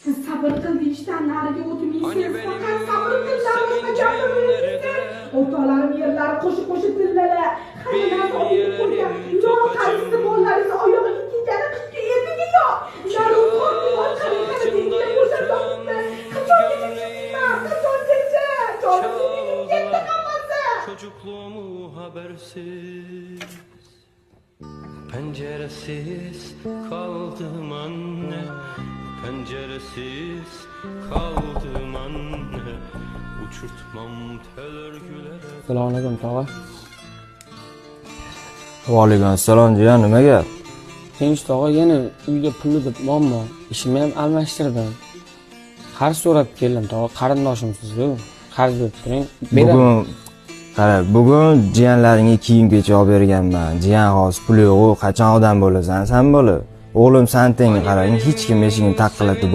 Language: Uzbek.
Siz sabır qil deyishdan nariga o'tmaysiz. Faqat sabr qilishdan gapirmaysiz. O'rtoqlarim yerlari qo'shib tillala. Hammadan olib qo'ygan. Yo, qaysi bolaringiz oyog'iga kiygani qizga ertaga yo'q. Ularning qorni orqali dinga qo'shilmoqda. Qachongacha? Jonim ketdi qolmasa. Çocukluğumu habersiz, penceresiz kaldım anne, penceresiz kaldım anne, uçurtmam tel örgülere. Assalomu alaykum tog'a. Va alaykum assalom jiyan, nima gap? Tinch tog'a, yana uyda pulni deb muammo. Ishimni ham almashtirdim. Qarz so'rab keldim tog'a, qarindoshimsiz-ku. Qarz berib turing. Bugun jiyanlaringga kiyim-kechak olib berganman. Jiyan hozir pul yo'q, qachon odam bo'lasan sen bola? O'g'lim sen tengi qarang, hech kim eshigini taqillatib